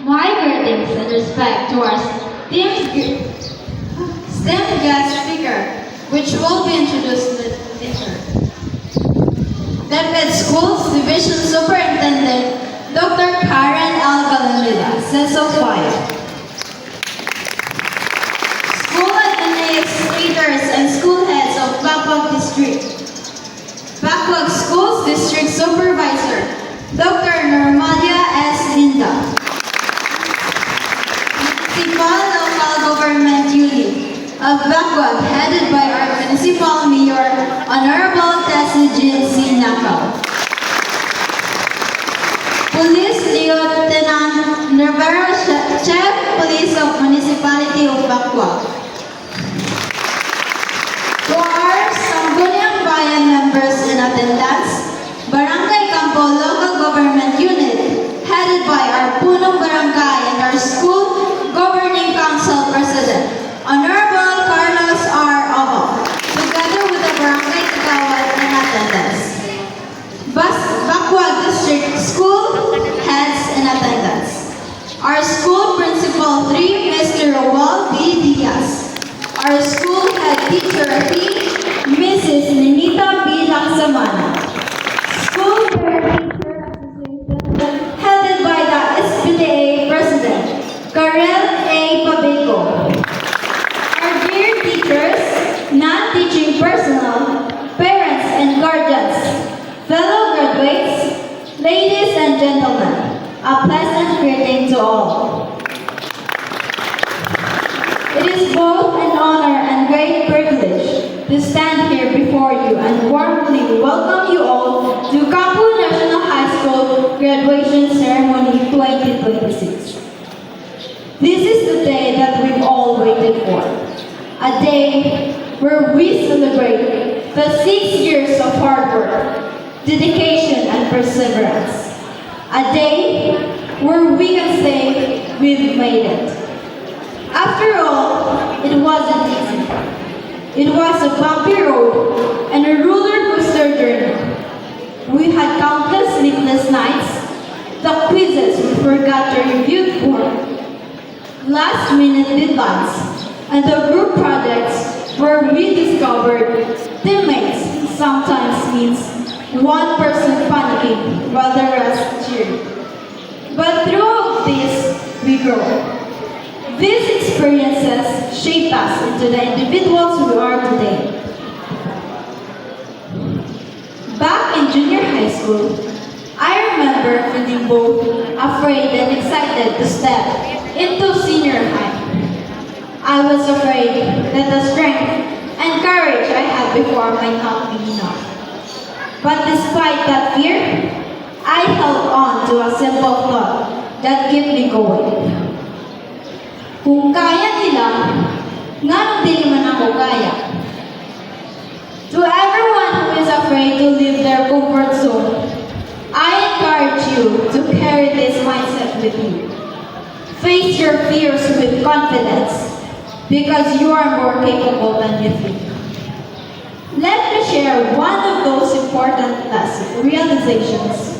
My greetings and respect to our STEM guest speaker, which will be introduced later. DepEd Schools Division Superintendent, Dr. Karen L. Galanida, CESO 5. School administrators and school heads of Backwag District. Backwag Schools District Supervisor, Dr. Normalia S. Linda. Municipal Local Government Unit of Backwag, headed by our Municipal Mayor, Honorable Tessie Jean C. Nakaw. Police Lieutenant Navarro, Chief Police of Municipality of Backwag. To our Sangguniang Bayan members in attendance, Barangay Campo Local Government Unit, headed by our Punong Barangay and our School Governing Council President, Honorable Carlos R. Ojo, together with the Barangay Kagawad in attendance. Backwag District School heads in attendance. Our school principal 3, Mr. Roel B. Diaz. Our school head teacher 3, Mrs. Ninita B. Laksamana. School parent teacher association headed by the SPTA President, Karel A. Pabeco. Our dear teachers, non-teaching personnel, parents and guardians, fellow graduates, ladies and gentlemen, a pleasant greeting to all. It is both an honor and great privilege to stand here before you and warmly welcome you all to Campo National High School Graduation Ceremony 2026. This is the day that we've all waited for. A day where we celebrate the 6 years of hard work, dedication and perseverance. A day where we can say we've made it. After all, it wasn't easy. It was a bumpy road and a roller coaster journey. We had countless sleepless nights, the quizzes we forgot to review for, last minute deadlines, and the group projects where we discovered teammates sometimes means one person panicking while the rest cheering. But through all this, we grow. These experiences shaped us into the individuals we are today. Back in junior high school, I remember feeling both afraid and excited to step into senior high. I was afraid that the strength and courage I had before might not be enough. But despite that fear, I held on to a simple thought that kept me going. Kung kaya nila, nga hindi naman ako kaya. To everyone who is afraid to leave their comfort zone, I encourage you to carry this mindset with you. Face your fears with confidence, because you are more capable than you think. Let me share one of those important realizations.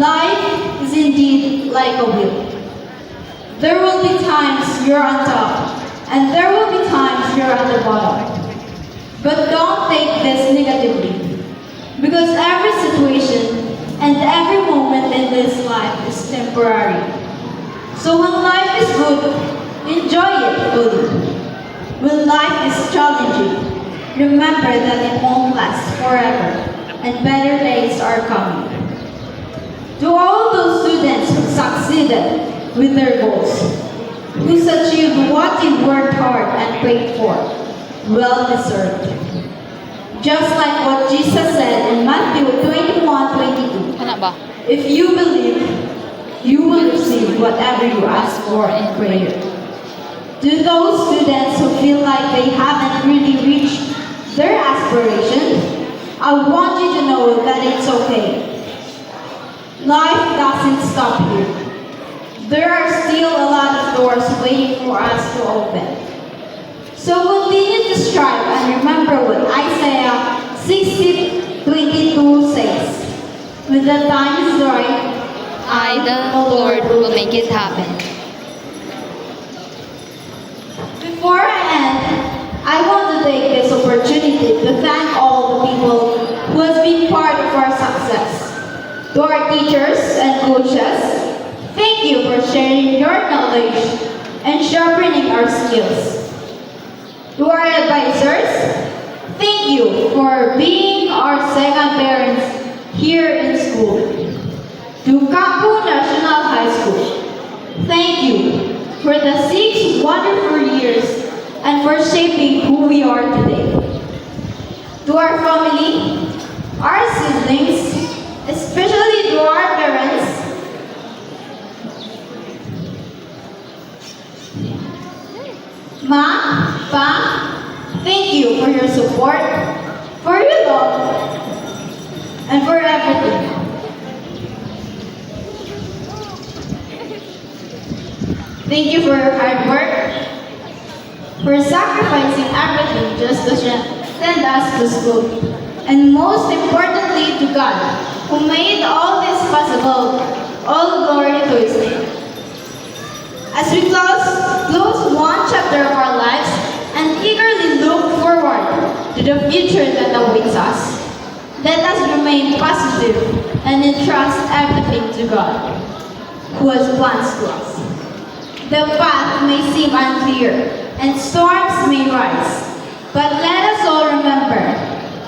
Life is indeed like a wheel. There will be times you're on top, and there will be times you're at the bottom. But don't take this negatively, because every situation and every moment in this life is temporary. So when life is good, enjoy it fully. When life is challenging, remember that it won't last forever, and better days are coming. To all those students who succeeded with their goals, who's achieved what you've worked hard and prayed for, well deserved. Just like what Jesus said in Matthew 21:22, Anak ba? if you believe, you will receive whatever you ask for in prayer. To those students who feel like they haven't really reached their aspiration, I want you to know that it's okay. Life doesn't stop here. There are still a lot of doors waiting for us to open. So continue to strive and remember what Isaiah 60:22 says. When the time is right, I, the Lord, will make it happen. Before I end, I want to take this opportunity to thank all the people who has been part of our success. To our teachers and coaches, thank you for sharing your knowledge and sharpening our skills. To our advisors, thank you for being our second parents here in school. To Campo National High School, thank you for the 6 wonderful years and for shaping who we are today. To our family, our siblings, especially to our parents, Ma, Pa, thank you for your support, for your love, and for everything. Thank you for your hard work, for sacrificing everything just to send us to school. And most importantly, to God, who made all this possible. All glory to His name. As we close one chapter of our lives and eagerly look forward to the future that awaits us, let us remain positive and entrust everything to God, who has plans to us. The path may seem unclear and storms may rise, but let us all remember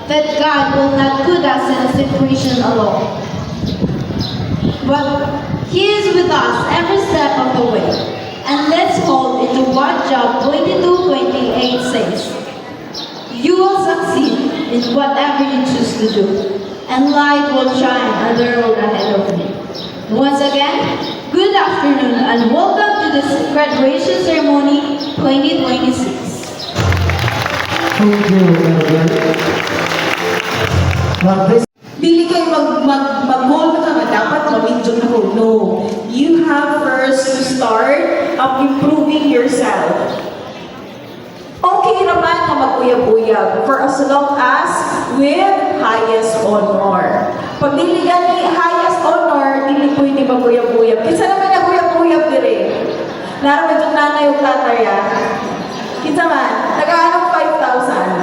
that God will not put us in a situation alone. But He is with us every step of the way. And let's hold into what Job 22:28 says. You will succeed in whatever you choose to do, and light will shine on the road ahead of you. Once again, good afternoon and welcome to the graduation ceremony 2026. Thank you, Elder. But this Dili kayo mag-hold ka nga dapat ma-video na hold. No. You have first to start improving yourself. Okay naman na mag-uyab-uyab for as long as with highest honor. Pag dili gani highest honor, dili pwede mag-uyab-uyab. Kinsa naman nag-uyab-uyab dire? Naraman yung nanay o tatay ya? Kinsa man? Nag-aanong 5,000.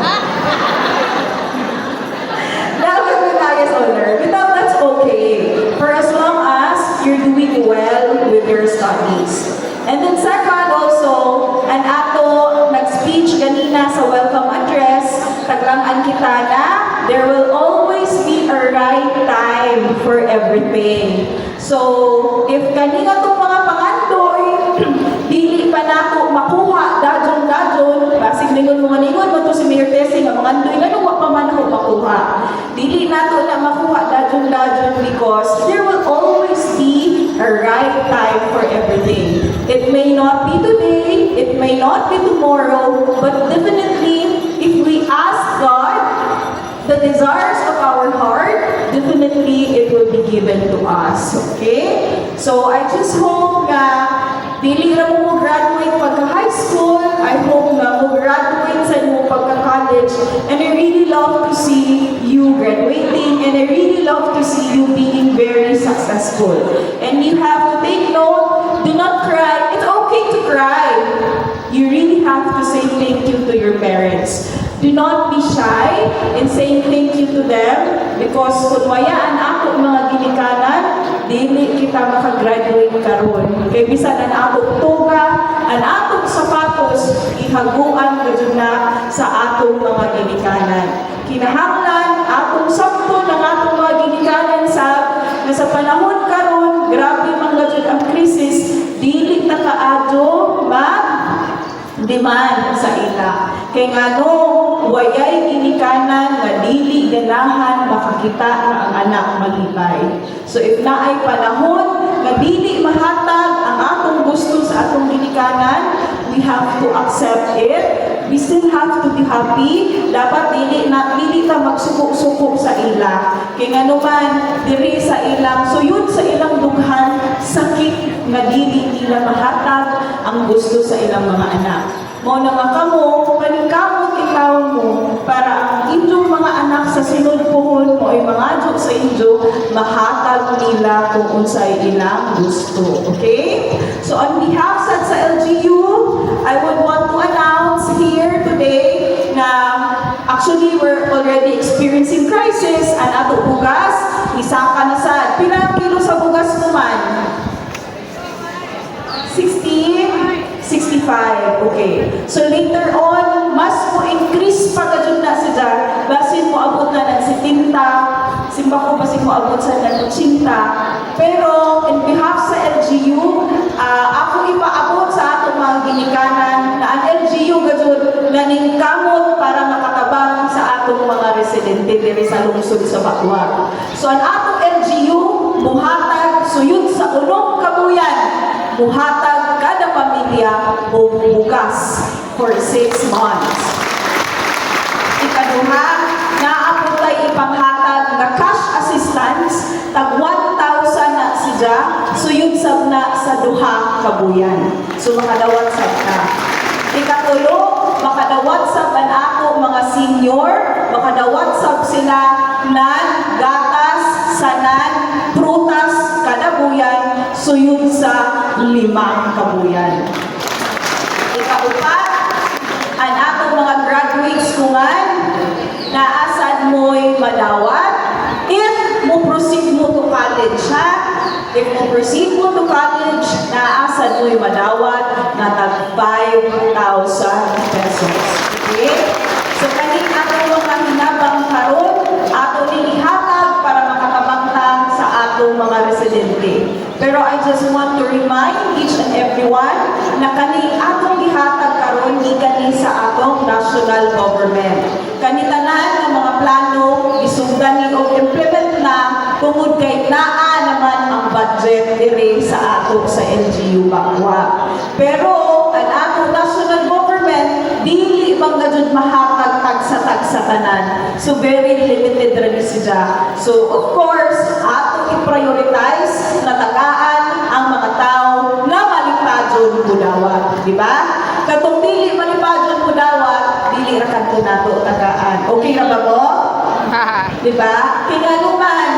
Dapat with highest honor. Without that's okay. For as long as you're doing well with your studies. And then second also, an ato nag-speech kanina sa welcome address, taglangan kita na there will always be a right time for everything. So, if kanina itong mga pangandoy, dili pa nato makuha, dajon-dajon, basig ningon mo to si Mayor Tessie, nga mangandoy, nga wa pa man ako makuha. Dili nato na makuha, dajon-dajon, because there will always be a right time for everything. It may not be today, it may not be tomorrow, but definitely, if we ask God the desires of our heart, definitely it will be given to us. Okay? So I just hope na dili ra mo graduate pagka high school, I hope na mo graduate sa mo pagka college, and I really love to see you graduating, and I really love to see you being very successful. And you have to take note, do not cry. It's okay to cry. You really have to say thank you to your parents. Do not be shy in saying thank you to them, because kung wayaan ako mga ginikanan, dili kita makagraduate karon. Kay bisan ang atong tuga, ang atong sapatos, ihaguan gud na sa atong mga ginikanan. Kinahanglan atong sakto ng atong mga ginikanan na sa panahon karon, grabe man gud ang krisis, dili ta kaadyo demand sa ila. Kay ngano wayay ginikanan nga dili ganahan makakita nga ang anak malipay. So if naay panahon nga dili mahatag ang atong gusto sa atong ginikanan, we have to accept it. We still have to be happy. Dapat dili ta magsuko-suko sa ila. Kay ngano man diri sa ilang suyod sa ilang dughan sakit nga dili nila mahatag ang gusto sa ilang mga anak. Mao na nga kamo, paningkamot ikaw mo para ang inyong mga anak sa sunod pohon mo ay mga adyo sa inyo, mahatag nila kung unsay ilang gusto. Okay? So on behalf sa LGU, I would want to announce here today na actually we're already experiencing crisis. Ang ato bugas, isaka na sa pilang kilo sa bugas mo man? 65. Okay. So later on, mas mo increase pa ka dyan na siya. Basin mo abot na ng 70, simba ko basin mo abot sa ng 80. Pero in behalf sa LGU, ako ipaabot sa atong mga ginikanan na ang LGU gajud naning kamot para makatabang sa atong mga residente diri sa lungsod sa Bacoa. So ang atong LGU muhatag suyod sa unong kabuyan, muhatag kada pamilya o bugas for 6 months. Ikaduha, naabot ay ipanghatag nga cash assistance tag 1,000 na siya suyod sab na sa duha kabuyan. So makadawat sab ka. Ikatulo, makadawat sab ang ako mga senior, makadawat sab sila nan gatas, sanan, prutas kada buyan suyod sa 5 kabuyan. Ikaupat, ang atong mga graduates kungan, naasad mo'y madawat. If mo proceed mo to college, ha? If mo proceed mo to college, naasad mo'y madawat na tag 5,000 pesos. Okay? So, kanin atong mga hinabang karon, ato nilihatag para makatabangtang sa atong mga residente. Pero I just want to remind each and everyone na kani atong gihatag karon gikan sa atong national government. Kani tanan nga mga plano isugdan ni og implement na tungod kay naa naman ang budget diri sa ato sa LGU Bacoa. Pero ang atong national government dili bang gajud mahatag tag sa tanan. So very limited ra ni siya. So of course, ato i-prioritize na tagaan ang mga tao na malipadyon budawat, di ba? Katong dili malipadyon budawat, dili ra kadto nato tagaan. Okay na ba mo? Di ba? Kinanuman,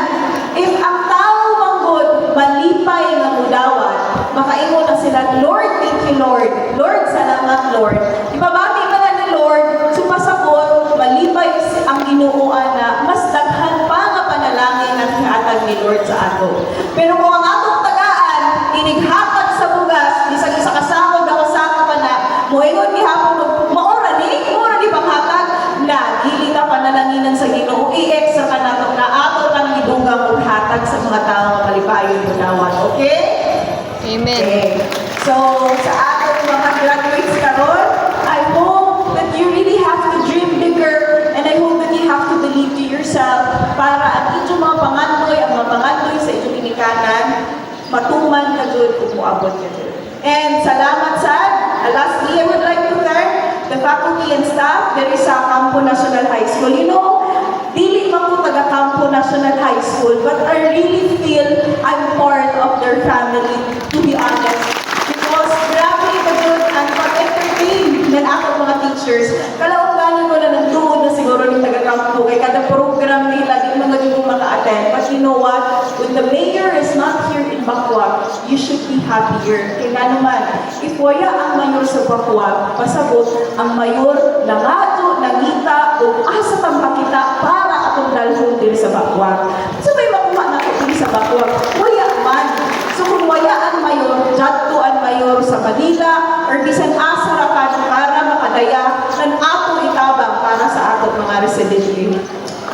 if ang tao manggod malipay nga budawat, makaingon na sila, Lord, thank you, Lord. Lord, salamat, Lord. Ibabati ka na ni Lord, supasabot, malipay ang ginuuan na mas daghan pa nga panalangin ang hihatag ni Lord sa ato. Pero kung ang atong tagaan, inighatag sa bugas, isang isa kasako, nakasako pa na, muingon gihapon, maora ni panghatag, na dili ka panalanginan sa Ginoo, i-extra ka nato na ato lang idunggang hatag sa mga tao malipayon budawat. Okay? Amen. Okay. So, sa ating mga graduates karon, I hope that you really have to dream bigger and I hope that you have to believe to yourself para ang inyong mga pangandoy, ang mga pangandoy sa inyong inikanan, matuman ka dyan kung muabot ka dyan. And salamat sa, lastly, I would like to thank the faculty and staff there is sa Campo National High School. You know, dili man ko taga Campo National High School, but I really feel I'm part of their family, to be honest. Because grabe ka dun ang pag-entertain ng ako mga teachers. Kalauganin ko na nandoon na siguro ng taga-Campo kay kada program nila, di mga di mo maka-attend. But you know what? When the mayor is not here in Bacoa, you should be happier. Kaya nga naman, if waya ang mayor sa Bacoa, pasabot ang mayor na ngato, nangita, o asa pang makita para atong dalhon din sa Bacoa. So may makuha na ko din sa Bacoa. Waya man. So kung waya ang mayor, jadto ang mayor sa Manila, or bisan asa rakan para makadaya ng ato itabang para sa ato mga residente.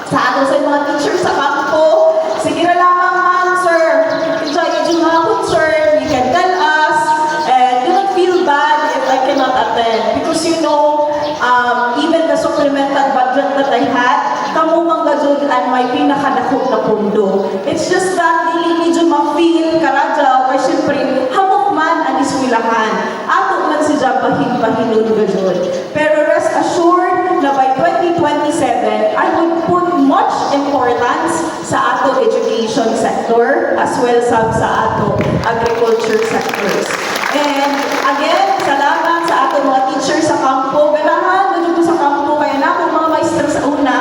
Sa ato sa mga teachers sa kampo, sige na lamang ma'am, sir. Enjoy yung mga concern, you can tell us, and do not feel bad if I cannot attend. Because you know, even the supplemental budget that I had, kamo manggajud ang may pinakadakot na pundo. It's just that dili medyo ma-feel karadyaw kay syempre hamok man ang iswilahan. Ato man siya bahin-bahinon gajud. Pero rest assured na by 2027, I would put much importance sa ato education sector as well sa ato agriculture sectors. And again, salamat sa ato mga teachers sa kampo. Ganahan, medyo sa kampo kaya na akong mga maestra sa una,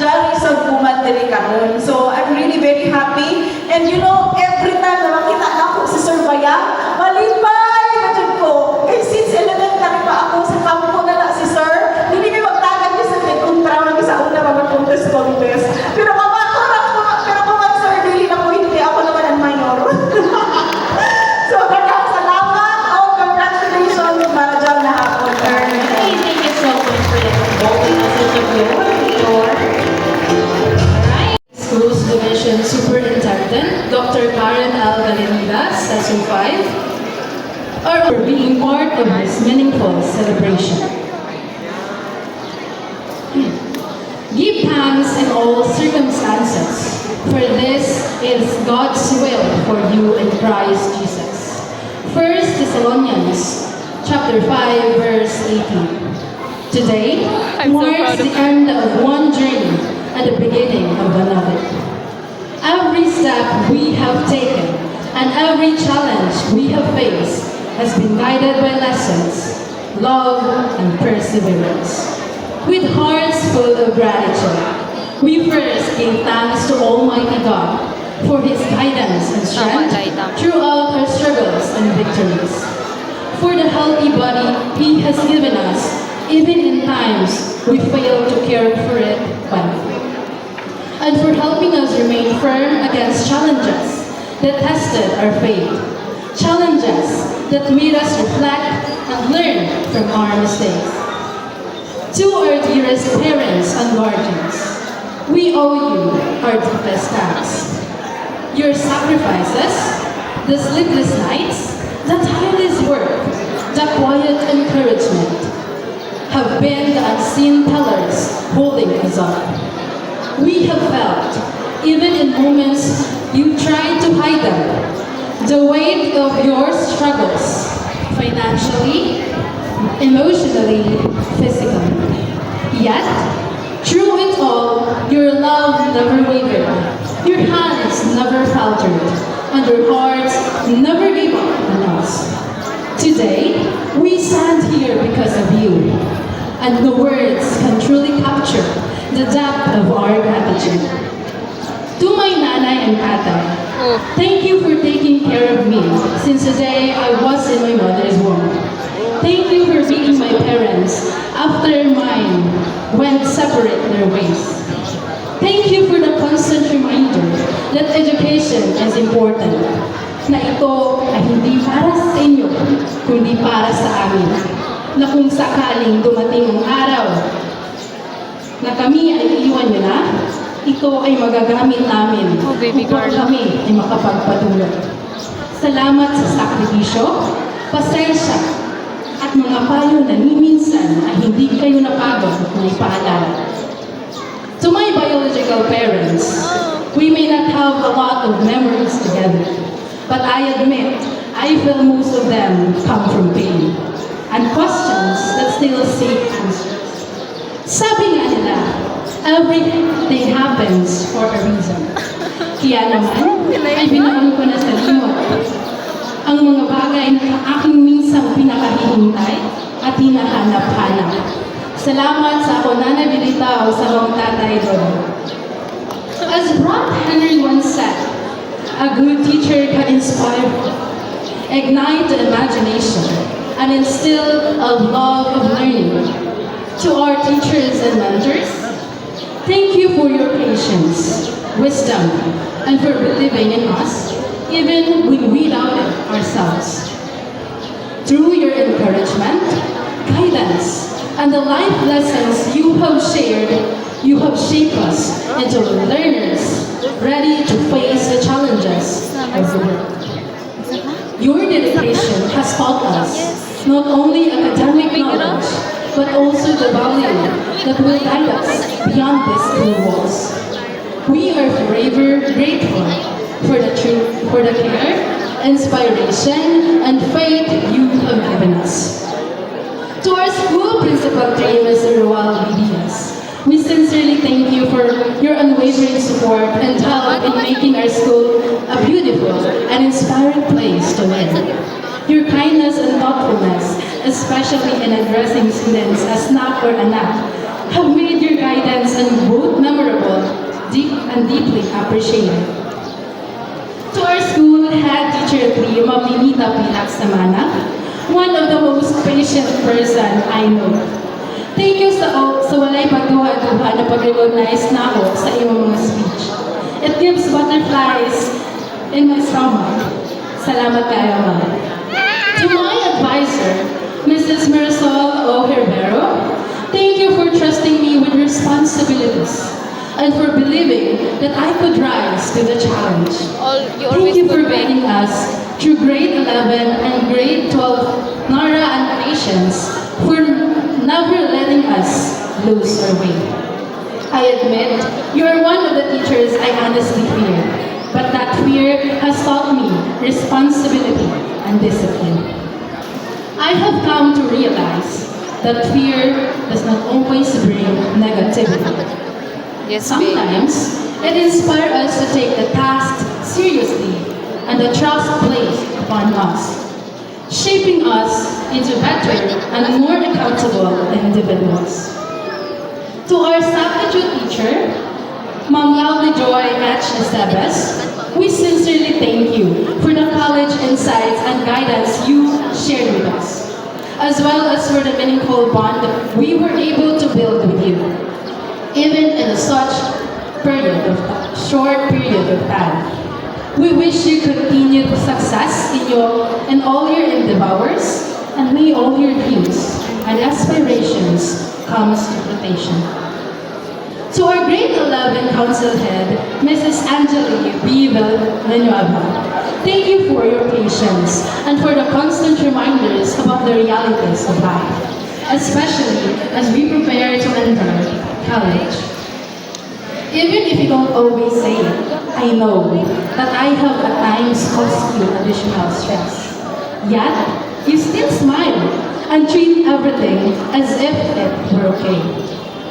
dyan sa diri karon. So I'm really very happy. And you know, every time na makita na ako si Sir Baya, malipay na dyan ko. Kaya since elementary pa ako, sa kampo na si Sir, hindi may magtagad niya sa kontra lang sa una mga contest. Pero kung Sir, dili na po, hindi ako naman ang minor. So, salamat. Oh, congratulations para dyan na ako. Hey, thank you so much for the voting message of your Alright. Schools Division Superintendent, Dr. Karen L. Galinidas, Session 5, are for being part of this meaningful celebration. Give thanks in all circumstances, for this is God's will for you in Christ Jesus. 1 Thessalonians chapter 5, verse 18. Today marks the end of one journey and the beginning of another. Every step we have taken and every challenge we have faced has been guided by lessons, love, and perseverance. With hearts full of gratitude, we first give thanks to Almighty God for His guidance and strength throughout our struggles and victories. For the healthy body He has given us, even in times we fail to care for it well. And for helping us remain firm against challenges that tested our faith. Challenges that made us reflect and learn from our mistakes. To our dearest parents and guardians, we owe you our deepest thanks. Your sacrifices, the sleepless nights, the tireless work, the quiet encouragement, have been the unseen pillars holding us up. We have felt, even in moments you tried to hide them, the weight of your struggles, financially, emotionally, physically. Yet, through it all, your love never wavered, your hands never faltered, and your hearts never gave up on us. Today, we stand here because of you, and the words can truly capture the depth of our gratitude. To my nanay and tatay, thank you for taking care of me since the day I was in my mother's womb. Thank you for being my parents after mine went separate their ways. Thank you for the constant reminder that education is important, na ito ay hindi para sa inyo, kundi para sa amin, na kung sakaling dumating ang araw na kami ay iiwan nyo na, ito ay magagamit namin upang kami ay makapagpatuloy. Salamat sa sakripisyo, pasensya, at mga payo na ni minsan ay hindi kayo napagod na ipaalala. To my biological parents, we may not have a lot of memories together, but I admit I feel most of them come from pain and questions that still seek answers. Sabi nga nila, everything happens for a reason. Kaya naman, ay binaon ko na sa limot ang mga bagay na aking minsang pinakahihintay at hinahanap-hanap. Salamat sa ako nanabilitaw sa mga tatay doon. As Brad Henry once said, a good teacher can inspire, ignite the imagination, and instill a love of learning. To our teachers and mentors, thank you for your patience, wisdom, and for believing in us, even when we doubted ourselves. Through your encouragement, guidance, and the life lessons you have shared, you have shaped us into learners ready to face the challenges of the world. Your dedication has taught us not only academic knowledge, but also the value that will guide us beyond these school walls. We are forever grateful for the care, inspiration, and faith you have given us. To our school principal, Mr. Rual Diaz, we sincerely thank you for your unwavering support and help in making our school a beautiful and inspiring place to learn. Your kindness and thoughtfulness, especially in addressing students as nak or anak, have made your guidance and both memorable deep and deeply appreciated. To our school head teacher 3, Ma'am Ninita Pilax Namana, one of the most patient person I know. Thank you sa walay pagduha-duha na pag-recognize na ako sa iyong mga speech. It gives butterflies in my stomach. Salamat kayo, ma'am. To my advisor, Mrs. Marisol O. Herbero, thank you for trusting me with responsibilities and for believing that I could rise to the challenge. You Thank always you for put me. guiding us through grade 11 and grade 12 NARA and patience, for never letting us lose our way. I admit, you are one of the teachers I honestly fear, but that fear has taught me responsibility and discipline. I have come to realize that fear does not always bring negativity. Yes, babe. Sometimes, it inspires us to take the task seriously and the trust placed upon us, shaping us into better and more accountable individuals. To our substitute teacher, Ma'am Loudly Joy H. Estebes, we sincerely thank you for the college insights and guidance you shared with us, as well as for the meaningful bond that we were able to build with you, even in such short period of time. We wish you continued success in all your endeavors, and may all your dreams and aspirations come to fruition. To our grade 11 council head, Mrs. Angelique B. Villanueva, thank you for your patience and for the constant reminders about the realities of life, especially as we prepare to enter college. Even if you don't always say it, I know that I have at times caused you additional stress. Yet, you still smile and treat everything as if it were okay.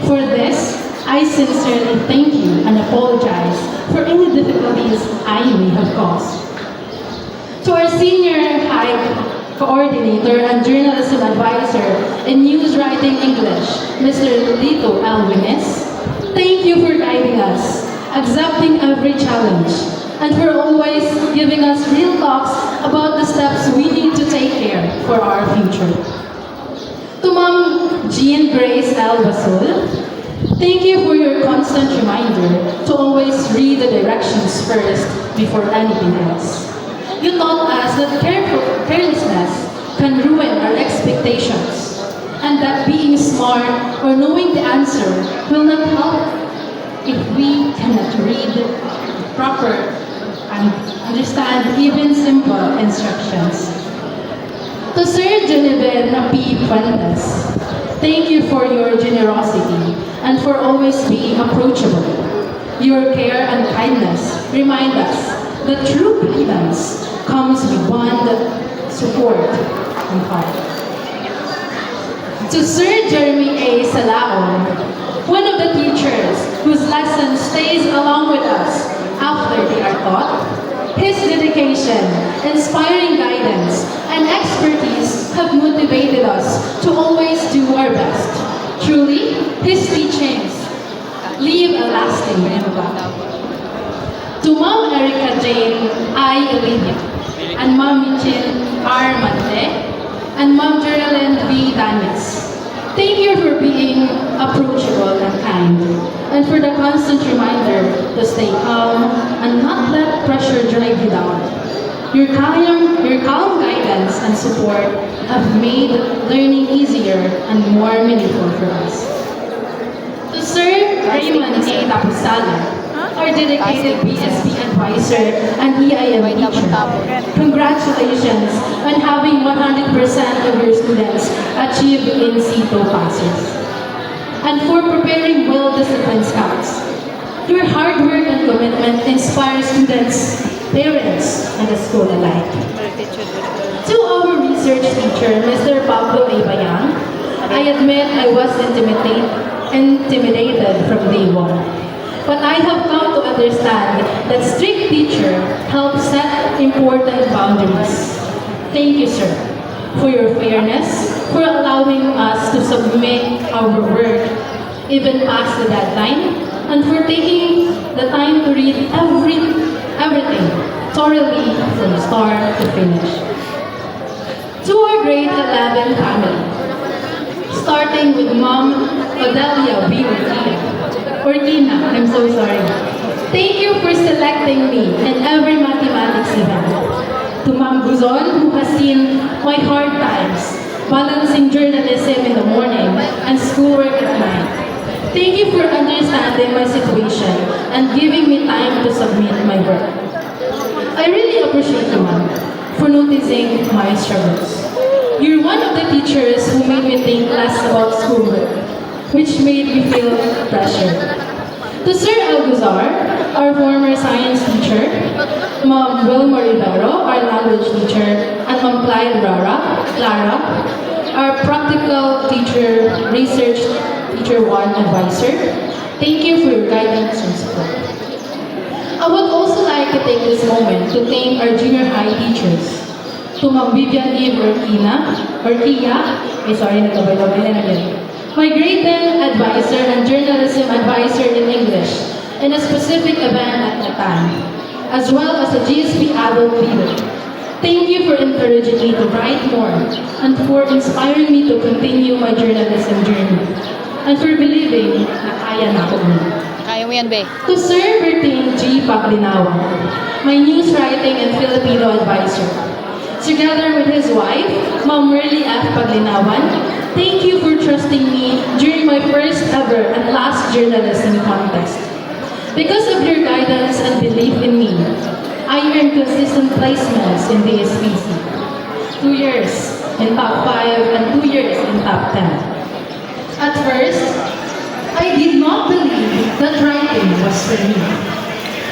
For this, I sincerely thank you and apologize for any difficulties I may have caused. To our senior high coordinator and journalism advisor in news writing English, Mr. Lito L. Winis, thank you for guiding us, accepting every challenge, and for always giving us real talks about the steps we need to take care for our future. To Ma'am Jean Grace L. Basul, thank you for your constant reminder to always read the directions first before anything else. You taught us that carelessness can ruin our expectations, and that being smart or knowing the answer will not help if we cannot read proper and understand even simple instructions. To Sir Genevieve P. Fuentes, thank you for your generosity and for always being approachable. Your care and kindness remind us that true guidance comes with bond, support, and heart. To Sir Jeremy A. Salaon, one of the teachers whose lesson stays along with us after they are taught, his dedication, inspiring guidance, and expertise have motivated us to always do our best. Truly, his teachings leave a lasting impact. To Ma'am Erica Jane I. Olivia, and Ma'am Michelle R. Mante, and Ma'am Geraldine V. Danis, thank you for being approachable and kind, and for the constant reminder to stay calm and not let pressure drive you down. Your calm guidance and support have made learning easier and more meaningful for us. To Sir Raymond A. Tapusala, our dedicated BSP advisor and EIM teacher, congratulations on having 100% of your students achieve in situ passes. And for preparing well-disciplined scouts. Your hard work and commitment inspire students, parents, and the school alike. To our research teacher, Mr. Pablo A. Bayang, I admit I was intimidated from day one. But I have come to understand that strict teacher helps set important boundaries. Thank you, sir, for your fairness, for allowing us to submit our work even past the deadline, and for taking the time to read everything thoroughly from start to finish. To our grade 11 family, starting with Mom Odelia B. Ortina, I'm so sorry. Thank you for selecting me in every mathematics event. To Ma'am Guzon, who has seen my hard times, balancing journalism in the morning and schoolwork at night. Thank you for understanding my situation and giving me time to submit my work. I really appreciate you, Ma'am, for noticing my struggles. You're one of the teachers who made me think less about schoolwork, which made me feel pressure. To Sir Alguzar, our former science teacher, Ma'am Wilma Rivero, our language teacher, and Ma'am Clyde Clara, our practical teacher, research teacher 1 advisor, thank you for your guidance and support. I would also like to take this moment to thank our junior high teachers. To Ma'am Vivian Eve nagkabay-babay na again. My grade 10 advisor and journalism advisor in English in a specific event at the time, as well as a GSP adult leader. Thank you for encouraging me to write more and for inspiring me to continue my journalism journey and for believing na kaya na ako nun. Kaya mo yan, be. To Sir Bertin G. Paglinawan, my news writing and Filipino advisor. Together with his wife, Ma'am Merly F. Paglinawan, thank you for trusting me during my first ever and last journalism contest. Because of your guidance and belief in me, I earned consistent placements in the SPC. 2 years in top 5 and 2 years in top 10. At first, I did not believe that writing was for me.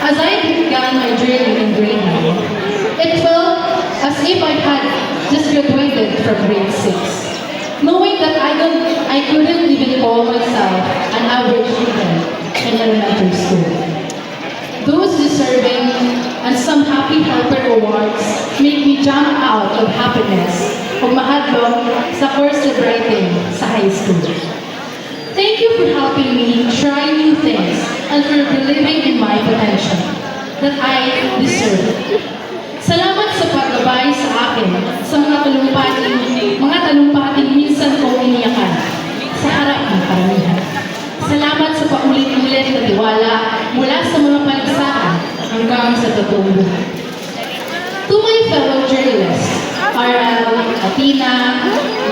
As I began my journey in grade 9, it felt as if I had just graduated from grade 6, knowing that I couldn't even call myself an average student in elementary school. Those deserving and some happy helper awards make me jump out of happiness kung mahadlong sa course of writing sa high school. Thank you for helping me try new things and for believing in my potential that I deserve. Salamat sa paggabay sa akin sa mga talumpating minsan kong iniyakan sa harap ng karamihan. Salamat sa paulit-ulit na tiwala mula sa mga paligsahan hanggang sa totoong buhay. To my fellow journalists, RL, Athena,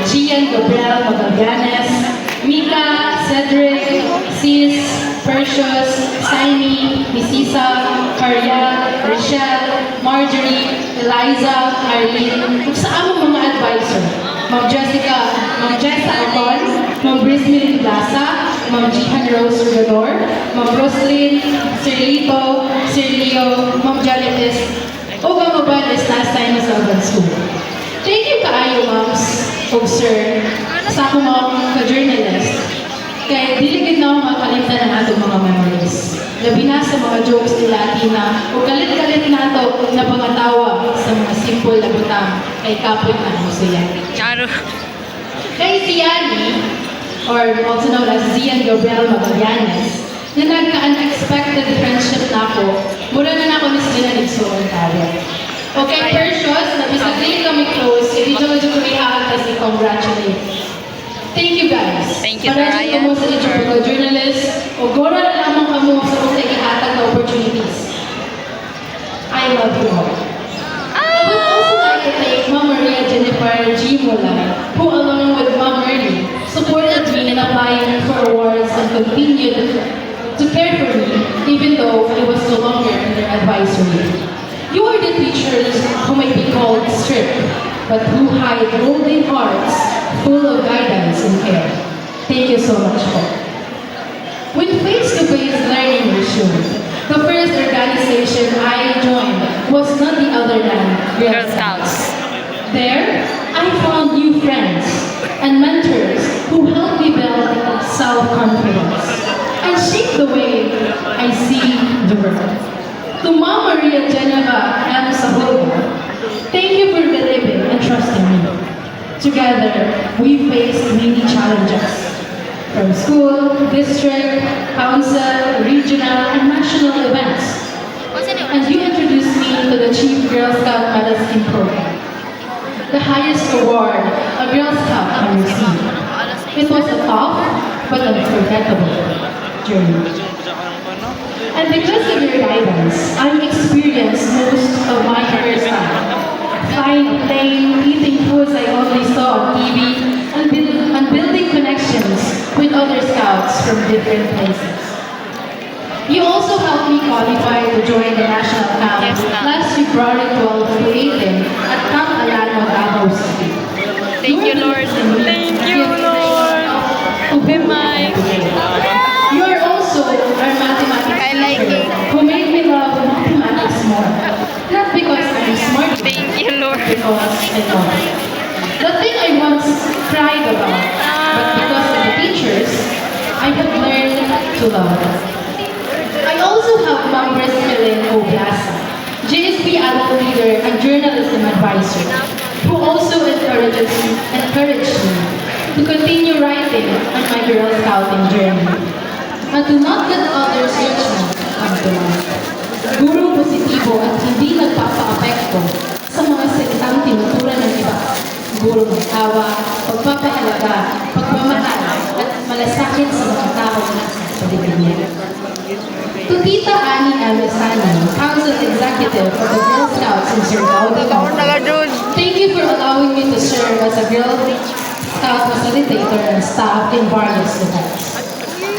Gian Gabriel Magallanes, Mika, Cedric, Sis, Precious, Saini, Misisa, Ariel, Rochelle, Marjorie, Eliza, Arlene, ug sa among mga advisor, Ma'am Jessica Acon, Ma'am Brismilin Plaza, Ma'am Jihan Rose Regador, Ma'am Roslyn, Sir Lito, Sir Leo, Ma'am Janitis, ug ang uban is last time sa urban school. Thank you kaayo, ma'ams ug sir, sa akong mga ka-journalist. Kaya diligid na ako makalimtan ang atong mga memories. Labi na sa mga jokes nila Athena o kalit-kalit nato na pangatawa sa mga simple na butang kay kapoy na Musayan. Charo. Kay Ziani, or also known as Zian Gabriel Magallanes, na nagka-unexpected friendship na ako, mura na ako ni sila nagsuon tayo. Okay, Precious, na bisag din kami close, i-video ko ihahal si congratulate. Thank you guys. Thank you, Para Ryan. sa Interpol Journalist, o gora na lamang kamo sa kung ihatag na opportunities. I love you all. I would also like to thank Ma'am Maria Jennifer G. Mulay, who along with Ma'am Merly, supported me in applying for awards and continued to care for me, even though I was no longer in their advisory. You are the teachers who may be called strict, but who hide golden hearts full of guidance and care. Thank you so much for. When face-to-face learning resumed, the first organization I joined was none other than Girl Scouts. There, I found new friends and mentors who helped me build self-confidence and shape the way I see the world. To Ma'am Maria Geneva M. Sahulga, thank you for believing and trusting me. Together, we faced many challenges. from school, district, council, regional, and national events. And you introduced me to the Chief Girl Scout Medal Scheme program, the highest award a Girl Scout can receive. It was a tough but unforgettable journey. And because of your guidance, I experienced most of my career time. Flying a plane, eating foods I only saw on TV, and building connections with other scouts from different places. You also helped me qualify to join the national camp last February 12 to 18 at Camp Alano, Davao City. Thank you, Lord. Thank you, Lord. You are also our mathematics I like teacher it. who made me love mathematics more. Not because I'm smart, Thank you, Lord. because I love it. The thing I once cried about, but because of the teachers, I have learned to love it. I also have Ma'am Bresmelin Obiasa, JSP adult leader and journalism advisor, who also encouraged me to continue writing on my Girl Scouting journey. And to not let others' judgment come to life. Gurong positibo at hindi nagpapa-apekto sa mga salitang tinuturan ng iba. Gurong ng awa, pagpapahalaga, pagmamahal, at malasakit sa mga tao na sa paligid niya. To Tita Annie Alessandro, Council Executive for the Girl Scouts in Surigao, Davao. Thank you for allowing me to serve as a Girl Scout facilitator and staff in various events.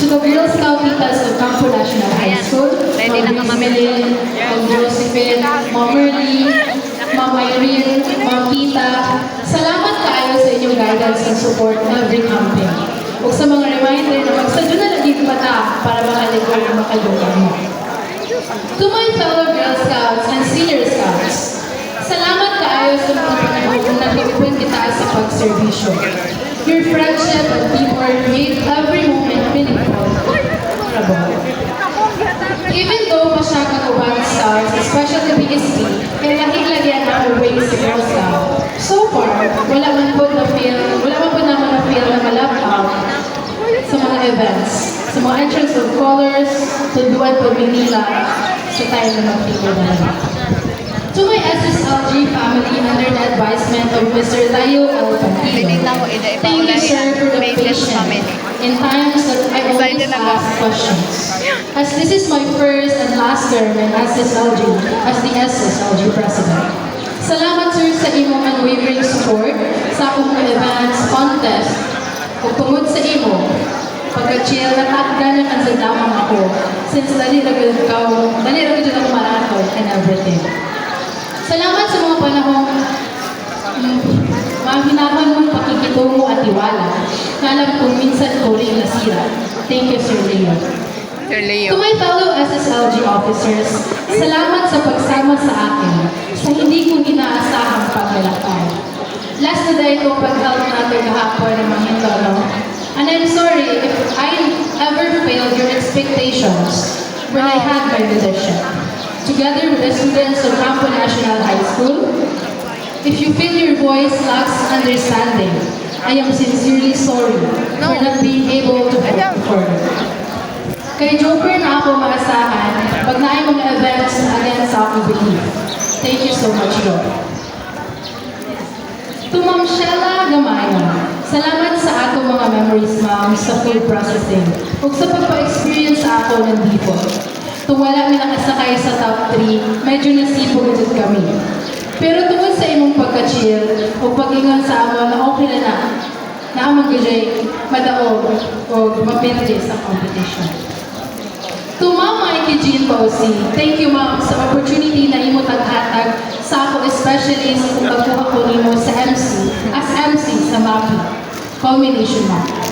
To the Girl Scout titas of Campo National High School, Ma'am Melin, Ma'am Josephine, Ma'am Merly, Ma'am Irene, Ma'am Tita, salamat kayo sa inyong guidance and support every camping. O sa mga reminder na magsadyo na laging mata para makaligol ang makalugan mo. To my fellow Girl Scouts and Senior Scouts, salamat kayo sa mga panahon na nagpipin kita sa pagserbisyo. Your friendship and teamwork made every moment meaningful. Memorable. Even though pasya ka ubang Scouts, especially BSP, kaya lagi-lagyan ako way sa Girl Scout. So far, wala man po naman na-feel na malapang sa mga events, sa mga entrance of colors, tunduan po Manila, sa time na mag-people na naman. To my SSLG family under the advisement of Mr. Layo Alpantino, thank you, sir, for the patience in times that I always ask questions. As this is my first and last term in SSLG as the SSLG president. Salamat, sir, sa imong unwavering support sa akong mga events, contest, o tungod sa imo, pagka-chill at ganang ang sadamang ako since dali ragad ako marathon and everything. Salamat sa mga panahong mahinapan mong pakikitungo at tiwala na alam kong minsan ko rin nasira. Thank you, Sir Leo. Sir To Leo. my fellow SSLG officers, salamat sa pagsama sa akin sa hindi ko inaasahang paglalakad. Last na dahil ko pag-help natin kahapon ng mga Hintolo. And I'm sorry if I ever failed your expectations when I had my leadership. Together with the students of Campo National High School, if you feel your voice lacks understanding, I am sincerely sorry for not being able to help you further. Kay Joker na ako maasahan pag naay mga events again sa akong belief. Thank you so much, Lord. To Ma'am Shella Gamaya, salamat sa atong mga memories, ma'am, sa food processing ug sa pagpa-experience sa ako ng default. Kung wala mi nakasakay sa top 3, medyo nasipog dito kami. Pero tungkol sa imong pagka-chill o pag-ingon sa amo na okay na amang gajay madaog o mapirde sa competition. To Ma'am Mikey Jean Pausi, thank you, ma'am, sa opportunity na imo taghatag sa ako, especially sa pagkuha ko nimo sa MC, as MC sa MAPI, Culmination MAPI.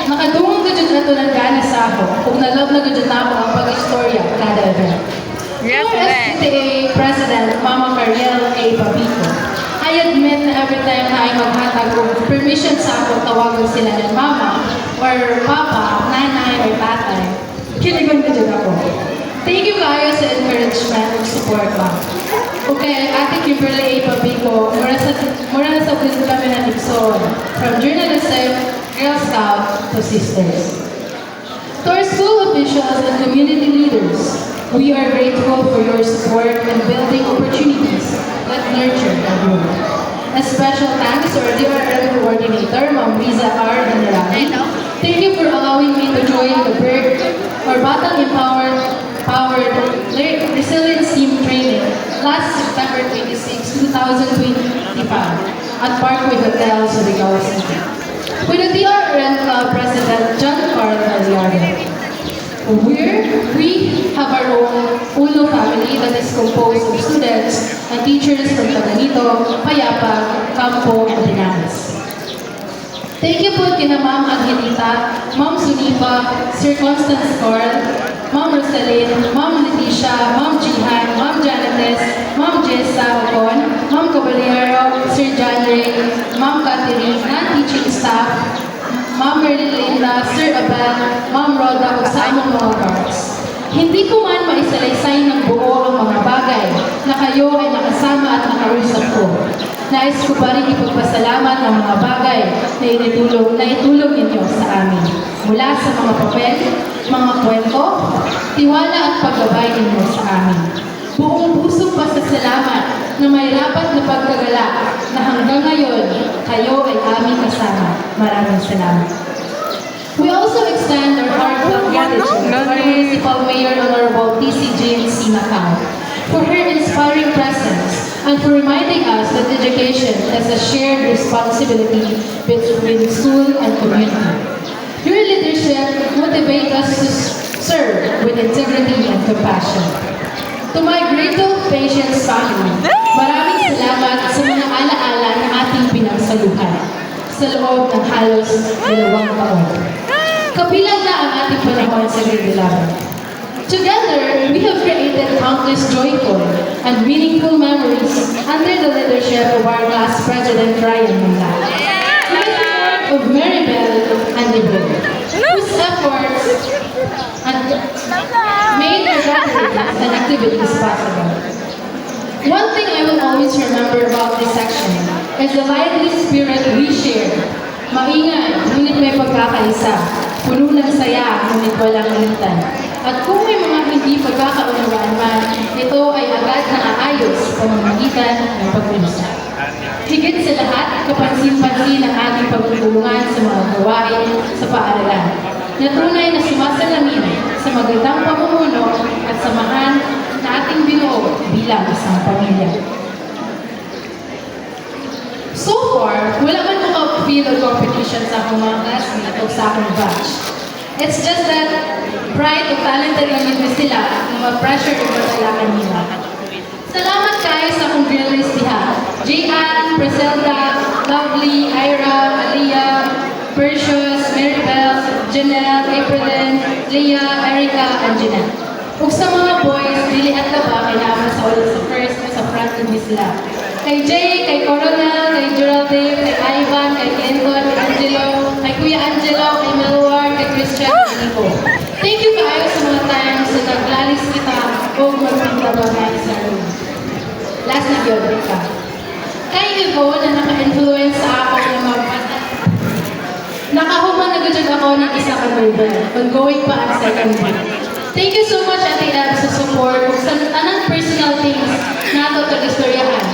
Nakadungong gadget na ito ng gana sa ako kung nalove na gadget na ako ang pag-istorya kada event. Yes, To ma'am. SCTA President Mama Cariel A. Papito, I admit na every time na ay maghatag o permission sa ako, tawagan sila ng mama or papa, nanay or tatay. Kinigon gadget ako. Thank you kayo sa encouragement and support, ma'am. Okay, Ate Kimberly A. Pabico, mura na sa Quiz kami na Nixon. From journalism, Girl Scout to Sisters. To our school officials and community leaders, we are grateful for your support and building opportunities that nurture our growth. A special thanks to our DRM coordinator, Ma'am Riza R. Generali. Thank you for allowing me to join the BERT or Battle Empowered Resilience Team Training last September 26, 2025 at Parkway Hotel, Surigao City. With the DRM Club President John Carl Valiano. We have our own UNO family that is composed of students and teachers from Taganito, Payapa, Campo, and Dinares. Thank you po kina Ma'am Angelita, Ma'am Sunifa, Sir Constance Corl, Ma'am Rosalyn, Ma'am Leticia, Ma'am Jihan, Ma'am Janites, Ma'am Jessa Ocon, Ma'am Caballero, Sir John Ray, Ma'am Catherine, non-teaching staff, Ma'am Merlin Linda, Sir Abel, Ma'am Rhoda, ug sa among mga guards. Hindi ko man maisalaysay ng buo ang mga bagay na kayo ay nakasama at nakausap ko. Nais ko pa rin ipagpasalamat ang mga bagay na itulong ninyo sa amin. Mula sa mga papel, mga kwento, tiwala at paggabay ninyo sa amin. Buong pusong pasasalamat na may rapat na pagkagala na hanggang ngayon, kayo ay aming kasama. Maraming salamat. We also extend our heartfelt gratitude to our Municipal Mayor Honorable TC James C. Macau for her inspiring presence and for reminding us that education is a shared responsibility between school and community. Your leadership motivates us to serve with integrity and compassion. To my grateful Patience family, maraming salamat sa mga alaala na ating pinagsaluhan sa loob ng halos 2 taon. Kabilang na ang ating panahon sa grade 11. Together, we have created countless joyful and meaningful memories under the leadership of our class president, Ryan Munda. With the support of Maribel and Nicole, whose efforts made our gatherings and activities possible. One thing I will always remember about this section is the lively spirit we share. Maingay, ngunit may pagkakaisa. Puno ng saya, ngunit walang alitan. At kung may mga hindi pagkakaunawaan man, ito ay agad na aayos sa pamamagitan ng pag-uusap. Higit sa lahat, kapansin-pansin ang ating pagtutulungan sa mga gawain sa paaralan. Na tunay na sumasalamin sa magandang pamumuno at samahan na ating binuo bilang isang pamilya. So far, wala man ko ka-feel o competition sa akong mga classmates o sa akong batch. It's just that bright o talented na nito sila na ma-pressure o matalakan nila. Salamat kayo sa akong girl list diha. Jian, Preselda, Lovely, Ira, Aliyah, Precious, Maribel, Janelle, Aprilyn, Leah, Erica, and Jeanette. Ug sa mga boys, dili at ba kailangan sa ulit sa first sa front din sila. Kay Jay, kay Coronel, kay Geraldine, kay Ivan, kay Clinton, kay Angelo, kay Kuya Angelo, kay Melwar, kay Christian, kay Nico. Thank you kayo sa mga times na naglalis kita o magpinta ba kayo sa room. Last na yun, ka. Kay Ivo na naka-influence sa ako na magbata. Nakahuman na gudyan ako ng isa ka Bible. Ongoing pa ang second week. Thank you so much, Ate Ed, sa support sa tanang personal things na ito tagistoryahan.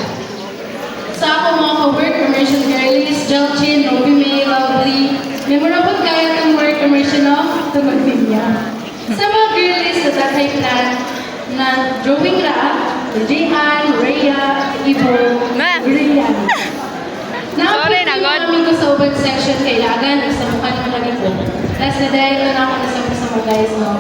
Sa ako mga ka-work immersion girlies, Jelchin, Roby May, Lovely, memorable kaya itong work immersion of Tumagbigya. Sa mga girlies na datay plan na drawing ra, Jihan, Rhea, Ivo, Brian. Sorry na, God. Namin ko sa open section kailangan, isa mukha naman lagi ko. Last na dahil ito na ako nasama sa mga guys, no?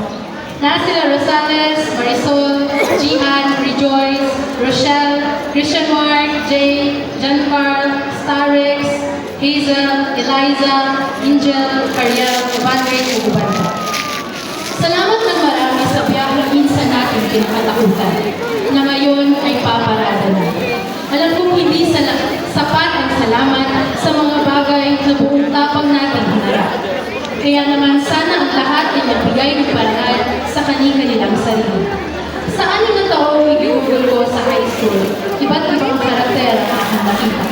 Na sila Rosales, Marisol, Jihan, Rejoice, Rochelle, Christian Mark, Jay, John Carl, Starix, Hazel, Eliza, Angel, Cariel, Evandre, ug uban pa. Salamat ng marami sa biyaheng minsan natin kinakatakutan na ngayon ay paparada na. Alam kong hindi sapat ang salamat sa mga bagay na buong tapang natin hinarap. Kaya naman sana ang lahat ay magbigay ng parangal sa kanilang sarili. Sa 6 na taong igugol ko sa high school, iba't ibang karakter ang aking nakita.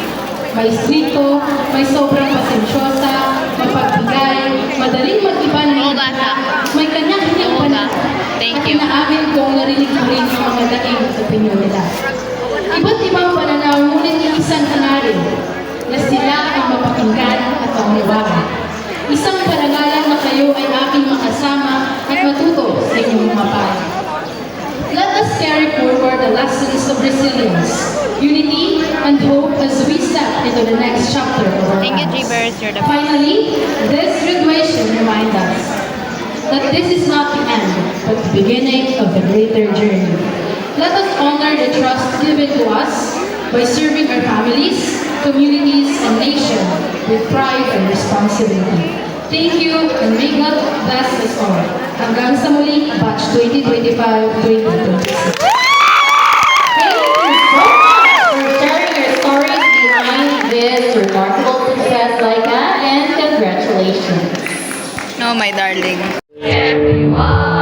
May stricto, may sobrang pasensyosa, mapagbigay, madaling mag-iba ng Basa. may kanya-kanyang panata. Thank At you. inaamin kong narinig ko rin ang mga daing opinyon nila. Iba't ibang pananaw, ngunit isang hanarin na sila ay mapakinggan at mauniwagan. Isang parangalan na kayo ay aking makasama at matuto sa inyong mga payo. Let us carry forward the lessons of resilience, unity, and hope as we step into the next chapter of our Thank you, lives. G-Bears. You're the best. Finally, this graduation reminds us that this is not the end, but the beginning of the greater journey. Let us honor the trust given to us by serving our families, communities, and nation with pride and responsibility. Thank you, and may God bless us all. Hanggang sa muli, Batch 2025-2026. Thank you so much for sharing your stories behind this remarkable success, Laika, and congratulations. No, my darling. Everyone.